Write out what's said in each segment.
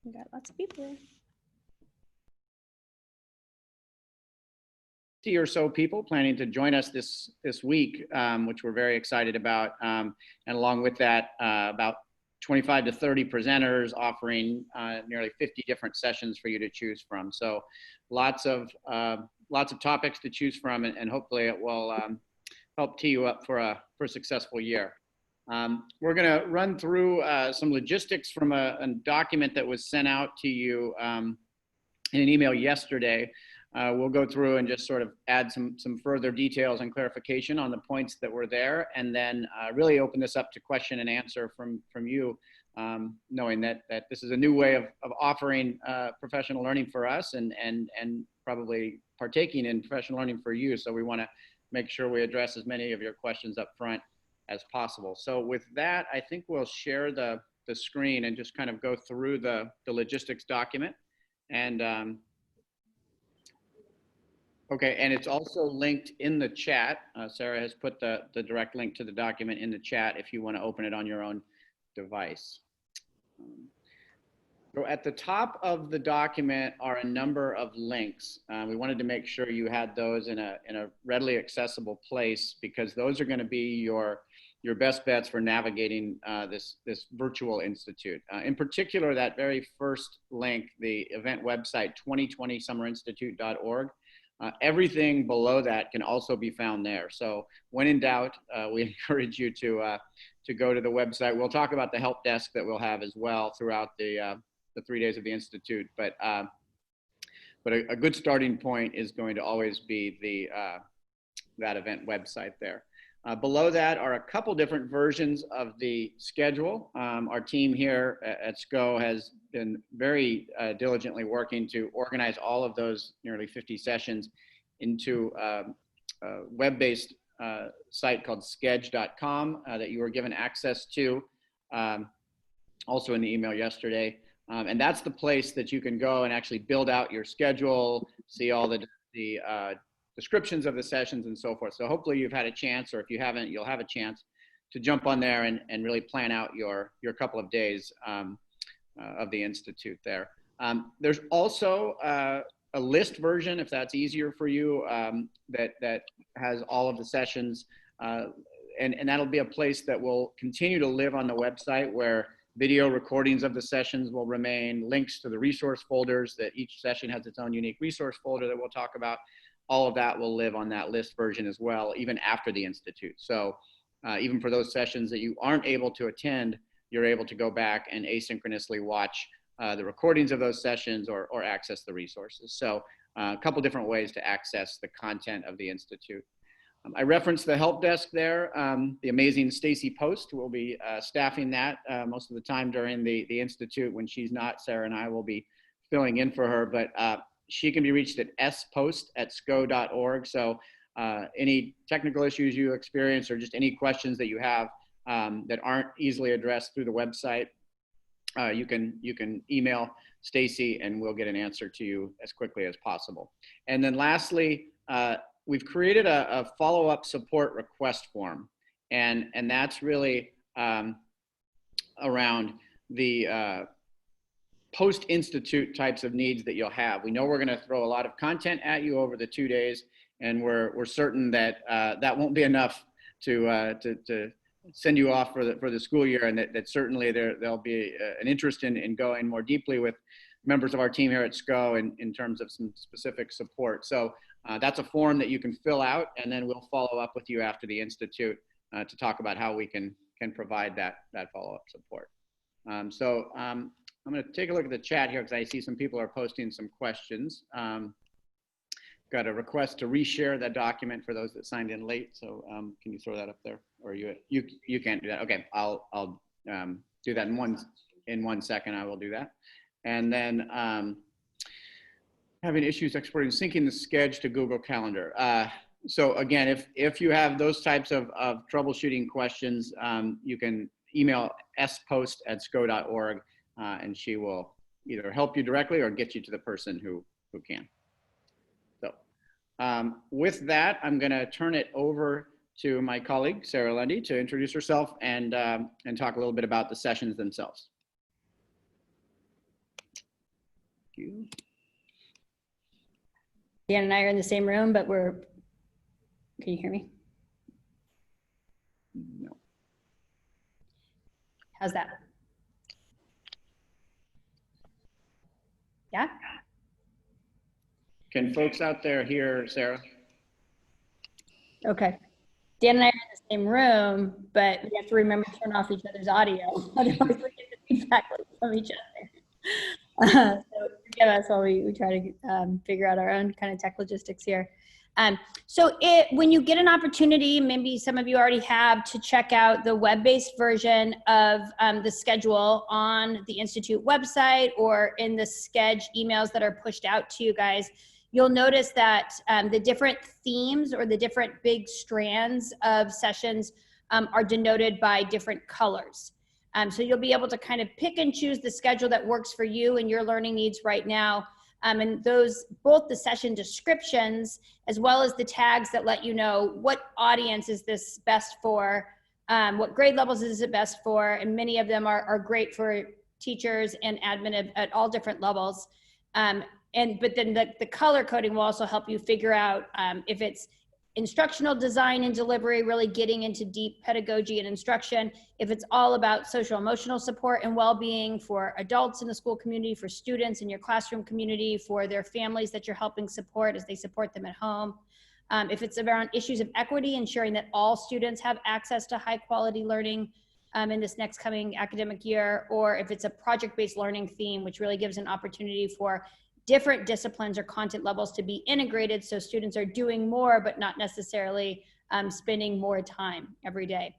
We got lots of people. 50 or so people planning to join us this week, which we're very excited about. And along with that, about 25 to 30 presenters offering nearly 50 different sessions for you to choose from. So lots of topics to choose from, and hopefully it will help tee you up for a successful year. We're going to run through some logistics from a document that was sent out to you in an email yesterday. We'll go through and just sort of add some further details and clarification on the points that were there, and then really open this up to question and answer from you, knowing that this is a new way of offering professional learning for us and probably partaking in professional learning for you. So we want to make sure we address as many of your questions up front as possible. So with that, I think we'll share the screen and just kind of go through the logistics document. And okay, and it's also linked in the chat. Sarah has put the direct link to the document in the chat if you want to open it on your own device. So at the top of the document are a number of links. We wanted to make sure you had those in a readily accessible place, because those are going to be your best bets for navigating this virtual institute. In particular, that very first link, the event website 2020summerinstitute.org. Everything below that can also be found there. So when in doubt, we encourage you to go to the website. We'll talk about the help desk that we'll have as well throughout the 3 days of the Institute. But a good starting point is going to always be that event website there. Below that are a couple different versions of the schedule. Our team here at SCO has been very diligently working to organize all of those nearly 50 sessions into a web-based site called Sched.com that you were given access to also in the email yesterday. And that's the place that you can go and actually build out your schedule, see all the descriptions of the sessions and so forth. So hopefully you've had a chance, or if you haven't, you'll have a chance to jump on there and really plan out your couple of days of the Institute there. There's also a list version, if that's easier for you, that has all of the sessions. And that'll be a place that will continue to live on the website, where video recordings of the sessions will remain, links to the resource folders, that each session has its own unique resource folder that we'll talk about. All of that will live on that list version as well, even after the Institute. So even for those sessions that you aren't able to attend, you're able to go back and asynchronously watch the recordings of those sessions or access the resources. So a couple different ways to access the content of the Institute. I referenced the help desk there. The amazing Stacy Post will be staffing that most of the time during the Institute. When she's not, Sarah and I will be filling in for her, but she can be reached at spost@sco.org. So any technical issues you experience, or just any questions that you have that aren't easily addressed through the website, you can email Stacy and we'll get an answer to you as quickly as possible. And then lastly, we've created a follow-up support request form, and that's really around the post-institute types of needs that you'll have. We know we're going to throw a lot of content at you over the 2 days, and we're certain that that won't be enough to send you off for the school year, and that certainly there'll be an interest in going more deeply with members of our team here at SCO in terms of some specific support. So that's a form that you can fill out, and then we'll follow up with you after the Institute to talk about how we can provide that follow-up support. So I'm going to take a look at the chat here, because I see some people are posting some questions. Got a request to reshare that document for those that signed in late. So can you throw that up there, or you can't do that? Okay, I'll do that in one second. I will do that. And then having issues exporting, syncing the Sched to Google Calendar. So again, if you have those types of troubleshooting questions, you can email spost@sco.org. And she will either help you directly or get you to the person who can. So with that, I'm going to turn it over to my colleague, Sarah Lundy, to introduce herself and talk a little bit about the sessions themselves. you. Dan and I are in the same room, but can you hear me? No. How's that? Yeah? Can folks out there hear Sarah? Okay. Dan and I are in the same room, but we have to remember to turn off each other's audio. Otherwise, we get the feedback from each other. So forgive us while we try to figure out our own kind of tech logistics here. When you get an opportunity, maybe some of you already have, to check out the web-based version of the schedule on the Institute website or in the Sched emails that are pushed out to you guys, you'll notice that the different themes or the different big strands of sessions are denoted by different colors. So you'll be able to kind of pick and choose the schedule that works for you and your learning needs right now. And those, both the session descriptions, as well as the tags that let you know what audience is this best for, what grade levels is it best for, and many of them are great for teachers and admin at all different levels. But then the color coding will also help you figure out if it's instructional design and delivery, really getting into deep pedagogy and instruction, if it's all about social emotional support and well-being for adults in the school community, for students in your classroom community, for their families that you're helping support as they support them at home. If it's around issues of equity, ensuring that all students have access to high quality learning in this next coming academic year, or if it's a project-based learning theme, which really gives an opportunity for different disciplines or content levels to be integrated so students are doing more but not necessarily spending more time every day.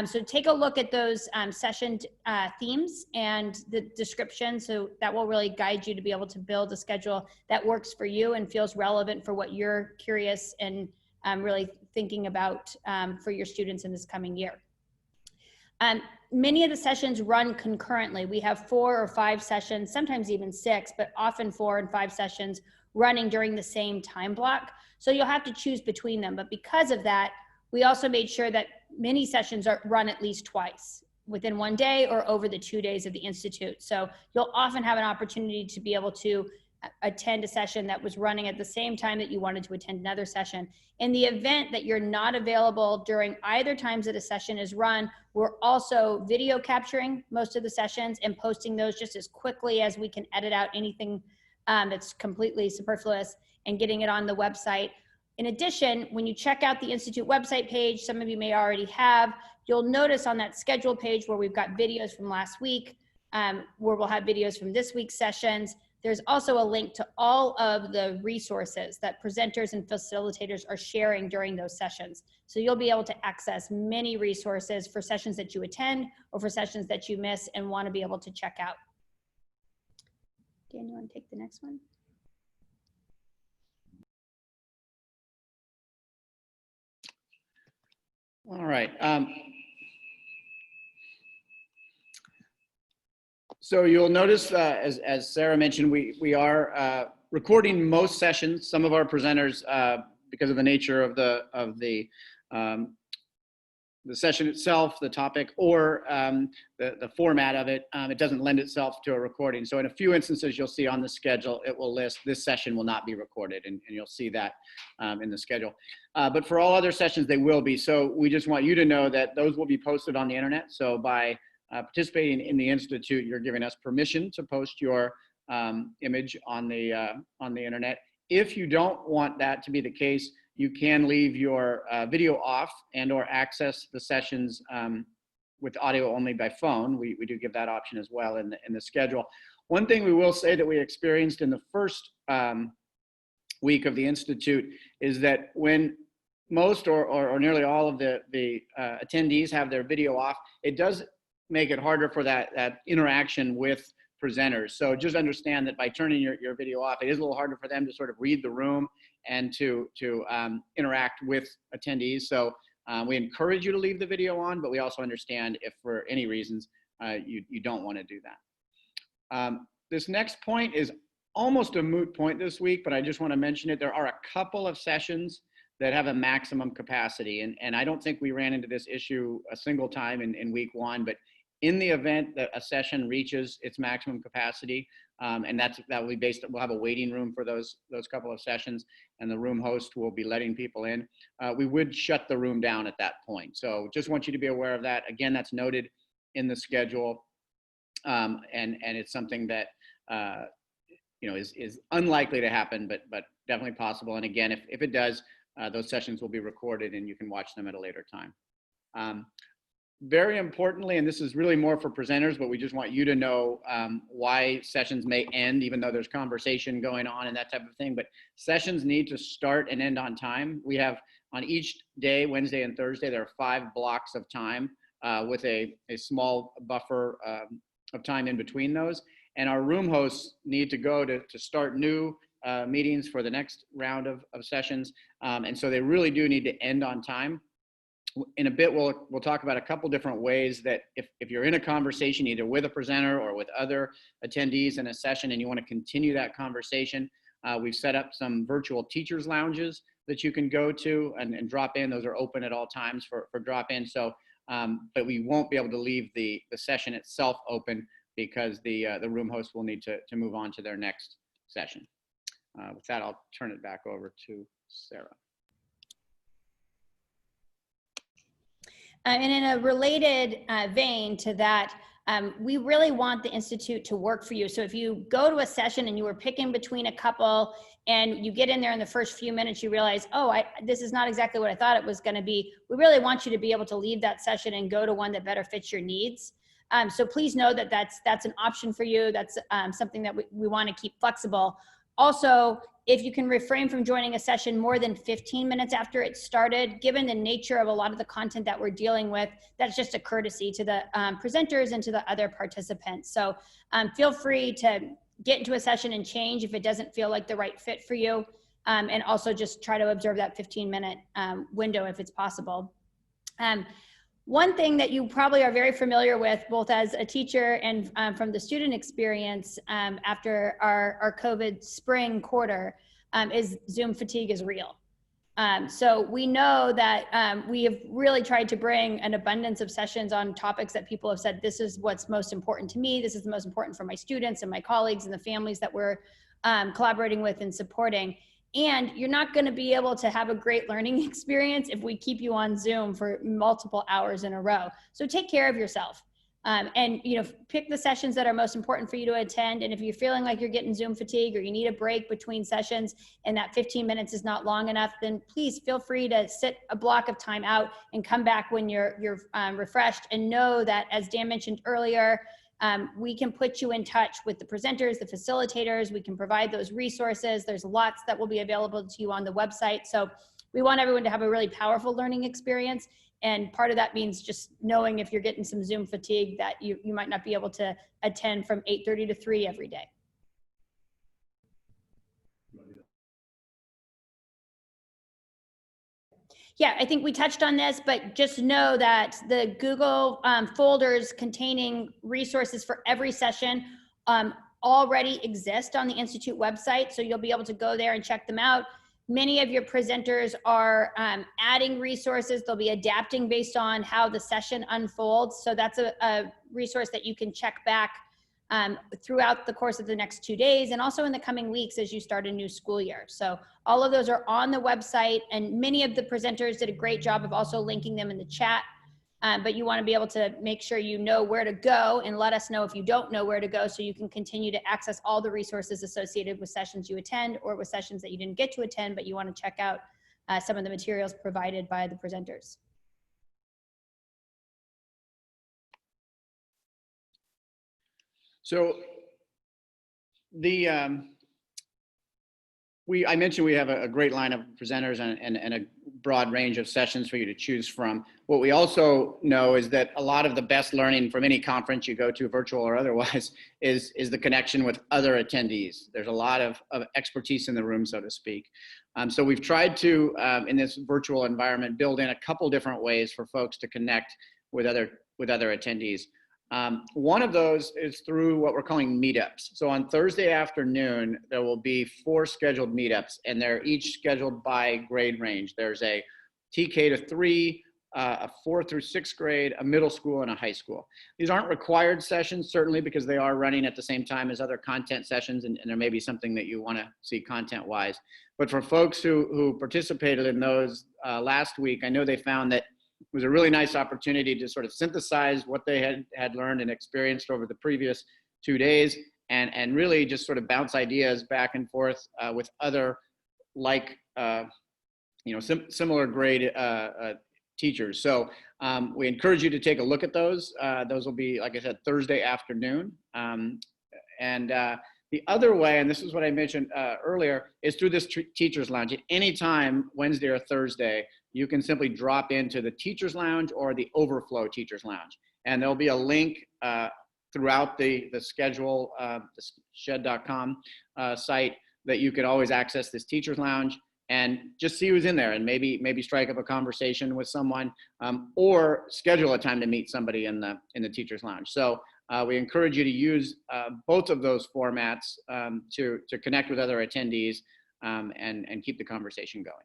So take a look at those session themes and the description, so that will really guide you to be able to build a schedule that works for you and feels relevant for what you're curious and really thinking about for your students in this coming year. Many of the sessions run concurrently. We have 4 or 5 sessions, sometimes even 6, but often 4 and 5 sessions running during the same time block. So you'll have to choose between them. But because of that, we also made sure that many sessions are run at least twice within one day or over the 2 days of the Institute. So you'll often have an opportunity to be able to attend a session that was running at the same time that you wanted to attend another session. In the event that you're not available during either times that a session is run, we're also video capturing most of the sessions and posting those just as quickly as we can edit out anything that's completely superfluous and getting it on the website. In addition, when you check out the Institute website page, some of you may already have, you'll notice on that schedule page where we've got videos from last week, where we'll have videos from this week's sessions. There's also a link to all of the resources that presenters and facilitators are sharing during those sessions. So you'll be able to access many resources for sessions that you attend or for sessions that you miss and want to be able to check out. Dan, you want to take the next one? All right. So you'll notice, as Sarah mentioned, we are recording most sessions. Some of our presenters, because of the nature of the session itself, the topic, or the format of it, it doesn't lend itself to a recording. So in a few instances, you'll see on the schedule, it will list this session will not be recorded, and you'll see that in the schedule. But for all other sessions, they will be. So we just want you to know that those will be posted on the internet. So by participating in the Institute, you're giving us permission to post your image on the internet. If you don't want that to be the case, you can leave your video off and or access the sessions with audio only by phone. We do give that option as well in the schedule. One thing we will say that we experienced in the first week of the Institute is that when most or nearly all of the attendees have their video off, it does make it harder for that interaction with presenters. So just understand that by turning your video off, it is a little harder for them to sort of read the room and to interact with attendees. So we encourage you to leave the video on, but we also understand if for any reasons you don't want to do that. This next point is almost a moot point this week, but I just want to mention it. There are a couple of sessions that have a maximum capacity, and I don't think we ran into this issue a single time in week 1, but In the event that a session reaches its maximum capacity, and that will be based, we'll have a waiting room for those couple of sessions, and the room host will be letting people in. We would shut the room down at that point. So just want you to be aware of that. Again, that's noted in the schedule, and it's something that is unlikely to happen, but definitely possible. And again, if it does, those sessions will be recorded and you can watch them at a later time. Very importantly, and this is really more for presenters, but we just want you to know why sessions may end, even though there's conversation going on and that type of thing. But sessions need to start and end on time. We have on each day, Wednesday and Thursday, there are 5 blocks of time with a small buffer of time in between those. And our room hosts need to go to start new meetings for the next round of sessions. And so they really do need to end on time. In a bit, we'll talk about a couple different ways that if you're in a conversation, either with a presenter or with other attendees in a session, and you want to continue that conversation, we've set up some virtual teachers lounges that you can go to and drop in. Those are open at all times for drop in. So, but we won't be able to leave the session itself open because the room host will need to move on to their next session. With that, I'll turn it back over to Sarah. And in a related vein to that, we really want the Institute to work for you. So if you go to a session and you were picking between a couple and you get in there in the first few minutes, you realize, oh, this is not exactly what I thought it was going to be. We really want you to be able to leave that session and go to one that better fits your needs. So please know that that's an option for you. That's something that we want to keep flexible. Also, if you can refrain from joining a session more than 15 minutes after it started, given the nature of a lot of the content that we're dealing with, that's just a courtesy to the presenters and to the other participants. So feel free to get into a session and change if it doesn't feel like the right fit for you. And also just try to observe that 15-minute window if it's possible. One thing that you probably are very familiar with, both as a teacher and from the student experience after our COVID spring quarter, is Zoom fatigue is real. So we know that we have really tried to bring an abundance of sessions on topics that people have said, this is what's most important to me, this is the most important for my students and my colleagues and the families that we're collaborating with and supporting. And you're not going to be able to have a great learning experience if we keep you on Zoom for multiple hours in a row. So take care of yourself and pick the sessions that are most important for you to attend. And if you're feeling like you're getting Zoom fatigue or you need a break between sessions and that 15 minutes is not long enough, then please feel free to sit a block of time out and come back when you're refreshed. And know that, as Dan mentioned earlier, we can put you in touch with the presenters, the facilitators. We can provide those resources. There's lots that will be available to you on the website. So we want everyone to have a really powerful learning experience. And part of that means just knowing if you're getting some Zoom fatigue that you might not be able to attend from 8:30 to 3 every day. Yeah, I think we touched on this, but just know that the Google folders containing resources for every session already exist on the Institute website. So you'll be able to go there and check them out. Many of your presenters are adding resources. They'll be adapting based on how the session unfolds. So that's a resource that you can check back throughout the course of the next 2 days and also in the coming weeks as you start a new school year. So all of those are on the website, and many of the presenters did a great job of also linking them in the chat. But you want to be able to make sure you know where to go and let us know if you don't know where to go so you can continue to access all the resources associated with sessions you attend or with sessions that you didn't get to attend, but you want to check out some of the materials provided by the presenters. So I mentioned we have a great line of presenters and a broad range of sessions for you to choose from. What we also know is that a lot of the best learning from any conference you go to, virtual or otherwise, is the connection with other attendees. There's a lot of expertise in the room, so to speak. So we've tried to, in this virtual environment, build in a couple different ways for folks to connect with other attendees. One of those is through what we're calling meetups. So on Thursday afternoon, there will be 4 scheduled meetups, and they're each scheduled by grade range. There's a TK to 3, a 4th through 6th grade, a middle school, and a high school. These aren't required sessions, certainly, because they are running at the same time as other content sessions, and there may be something that you want to see content-wise. But for folks who participated in those last week, I know they found that it was a really nice opportunity to sort of synthesize what they had learned and experienced over the previous 2 days, and really just sort of bounce ideas back and forth with other similar grade teachers. So we encourage you to take a look at those. Those will be, like I said, Thursday afternoon. The other way, and this is what I mentioned earlier, is through this Teachers Lounge. At any time, Wednesday or Thursday, you can simply drop into the Teachers Lounge or the Overflow Teachers Lounge. And there'll be a link throughout the schedule, the shed.com site, that you can always access this Teachers Lounge and just see who's in there, and maybe strike up a conversation with someone, or schedule a time to meet somebody in the Teachers Lounge. So we encourage you to use both of those formats to connect with other attendees and keep the conversation going.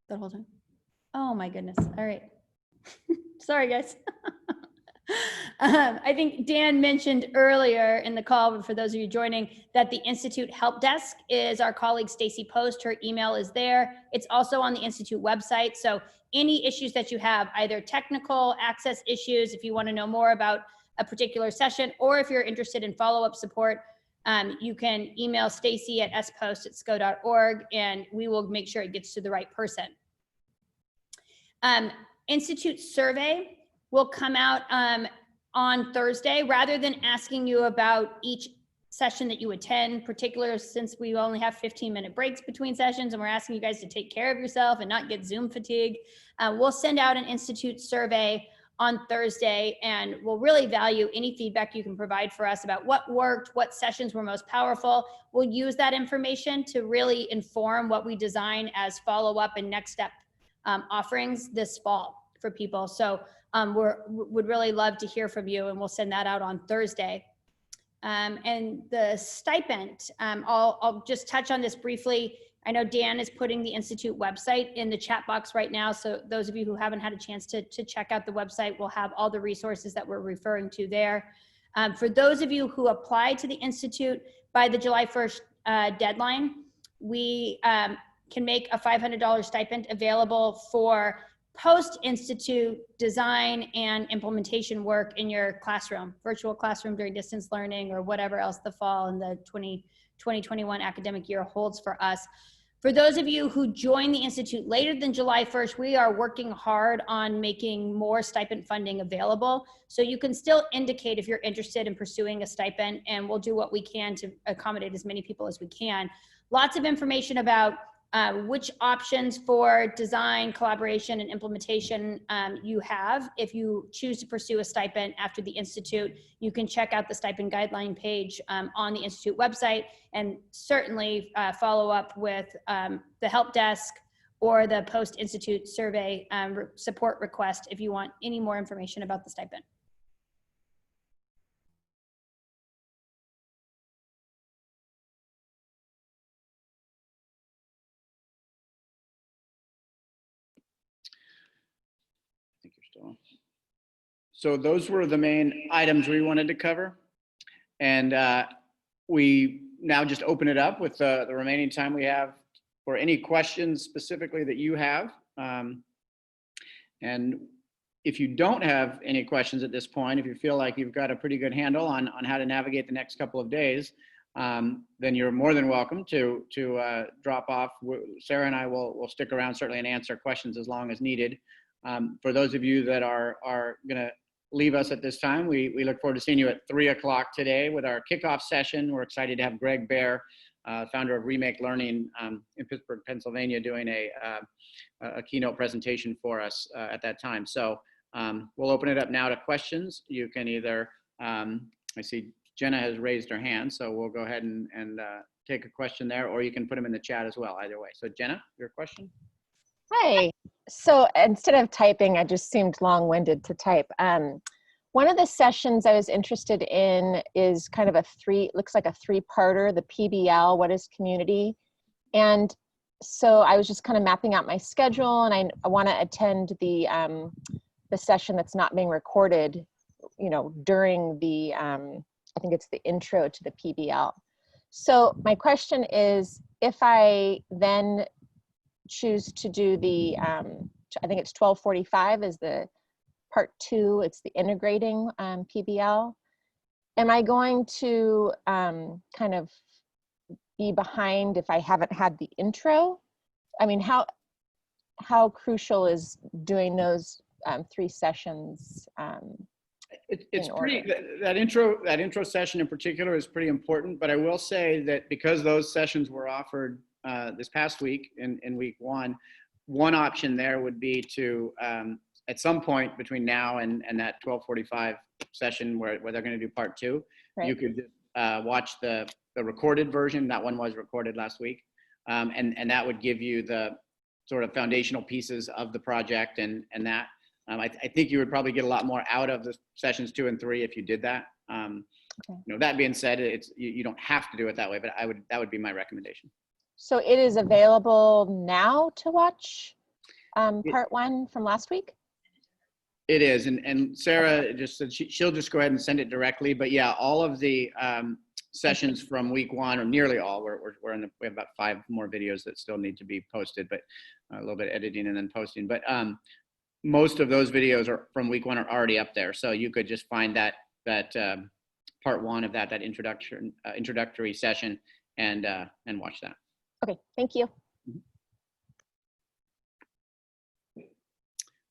The whole time. Oh my goodness. All right. Sorry, guys. I think Dan mentioned earlier in the call, but for those of you joining, that the Institute Help Desk is our colleague Stacy Post. Her email is there. It's also on the Institute website. So any issues that you have, either technical access issues, if you want to know more about a particular session, or if you're interested in follow-up support, you can email Stacy at spost@sco.org, and we will make sure it gets to the right person. Institute survey will come out on Thursday. Rather than asking you about each session that you attend, particularly since we only have 15-minute breaks between sessions and we're asking you guys to take care of yourself and not get Zoom fatigue, we'll send out an Institute survey on Thursday, and we'll really value any feedback you can provide for us about what worked, what sessions were most powerful. We'll use that information to really inform what we design as follow-up and next step offerings this fall for people. So would really love to hear from you, and we'll send that out on Thursday. And the stipend, I'll just touch on this briefly. I know Dan is putting the Institute website in the chat box right now. So those of you who haven't had a chance to check out the website, we'll have all the resources that we're referring to there. For those of you who apply to the Institute by the July 1st deadline, we can make a $500 stipend available for post-Institute design and implementation work in your classroom, virtual classroom during distance learning, or whatever else the fall and the 2021 academic year holds for us. For those of you who join the Institute later than July 1st, we are working hard on making more stipend funding available. So you can still indicate if you're interested in pursuing a stipend, and we'll do what we can to accommodate as many people as we can. Lots of information about which options for design, collaboration, and implementation you have. If you choose to pursue a stipend after the Institute, you can check out the stipend guideline page on the Institute website, and certainly follow up with the help desk or the post-Institute survey support request if you want any more information about the stipend. So those were the main items we wanted to cover. And we now just open it up with the remaining time we have for any questions specifically that you have. And if you don't have any questions at this point, if you feel like you've got a pretty good handle on how to navigate the next couple of days, then you're more than welcome to drop off. Sarah and I will stick around certainly and answer questions as long as needed. For those of you that are going to leave us at this time, we look forward to seeing you at 3 o'clock today with our kickoff session. We're excited to have Greg Baer, founder of Remake Learning in Pittsburgh, Pennsylvania, doing a keynote presentation for us at that time. So we'll open it up now to questions. You can either, I see Jenna has raised her hand, so we'll go ahead and take a question there, or you can put them in the chat as well, either way. So Jenna, your question? Hi. So instead of typing, I just seemed long-winded to type. One of the sessions I was interested in is kind of looks like a three-parter, the PBL, what is community? And so I was just kind of mapping out my schedule, and I want to attend the session that's not being recorded, during the, I think it's the intro to the PBL. So my question is, if I then choose to do the, I think it's 1245 is the part 2, it's the integrating PBL. Am I going to kind of be behind if I haven't had the intro? I mean, how crucial is doing those 3 sessions? It's pretty, that intro session in particular is pretty important, but I will say that because those sessions were offered this past week in week 1, one option there would be to, at some point between now and that 1245 session where they're going to do part 2, right, you could watch the recorded version. That one was recorded last week. And that would give you the sort of foundational pieces of the project and that. I think you would probably get a lot more out of the sessions 2 and 3 if you did that. Okay. That being said, you don't have to do it that way, but that would be my recommendation. So it is available now to watch part 1 from last week? It is, and Sarah just said she'll just go ahead and send it directly. But yeah, all of the sessions from week 1, or nearly all, we have about 5 more videos that still need to be posted, but a little bit editing and then posting. But most of those videos are from week 1 are already up there, so you could just find that part 1 of that introductory session and watch that. Okay, thank you.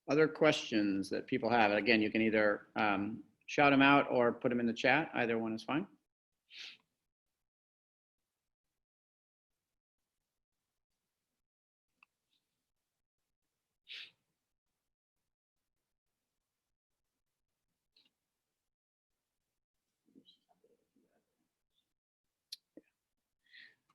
Other questions that people have? Again, you can either shout them out or put them in the chat. Either one is fine.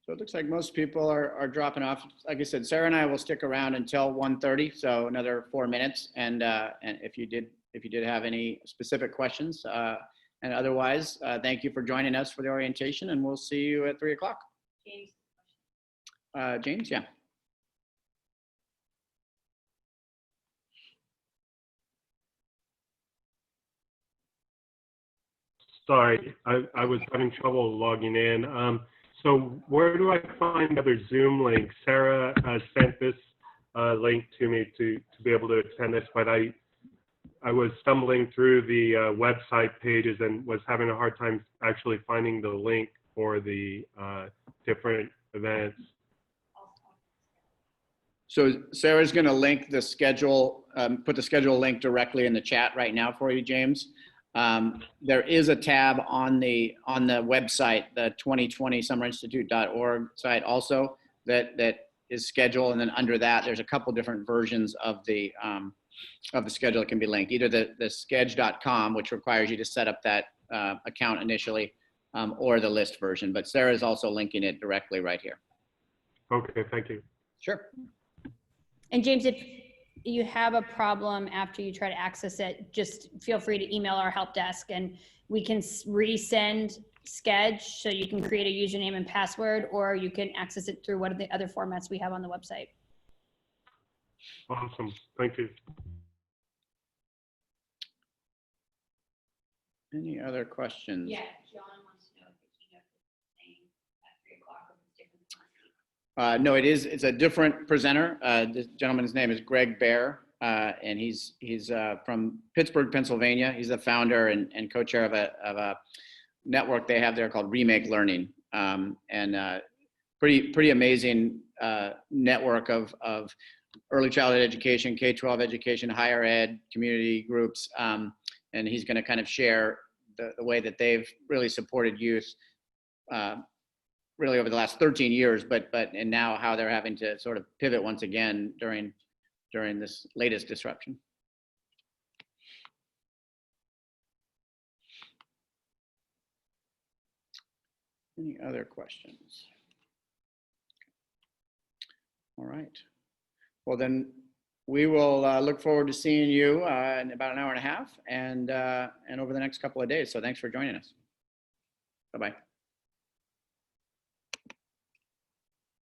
So it looks like most people are dropping off. Like I said, Sarah and I will stick around until 1:30, so another 4 minutes. And if you did have any specific questions, and otherwise, thank you for joining us for the orientation, and we'll see you at 3 o'clock. James, yeah. Sorry, I was having trouble logging in. So where do I find other Zoom links? Sarah sent this link to me to be able to attend this, but I was stumbling through the website pages and was having a hard time actually finding the link for the different events. So Sarah's going to link the schedule, put the schedule link directly in the chat right now for you, James. There is a tab on the website, the 2020summerinstitute.org site also that is schedule, and then under that there's a couple different versions of the schedule that can be linked. Either the schedge.com, which requires you to set up that account initially, or the list version. But Sarah's also linking it directly right here. Okay, thank you. Sure. And James, if you have a problem after you try to access it, just feel free to email our help desk and we can resend Schedge so you can create a username and password, or you can access it through one of the other formats we have on the website. Awesome, thank you. Any other questions? Yeah, John wants to know if the keynote is the same at 3 o'clock or if it's different from last week. No, it's a different presenter. This gentleman's name is Greg Baer, and he's from Pittsburgh, Pennsylvania. He's the founder and co-chair of a network they have there called Remake Learning. and pretty amazing network of early childhood education, K-12 education, higher ed, community groups, and he's going to kind of share the way that they've really supported youth really over the last 13 years, and now how they're having to sort of pivot once again during this latest disruption. Any other questions? All right. Well, then we will look forward to seeing you in about an hour and a half and over the next couple of days. So thanks for joining us. Bye-bye.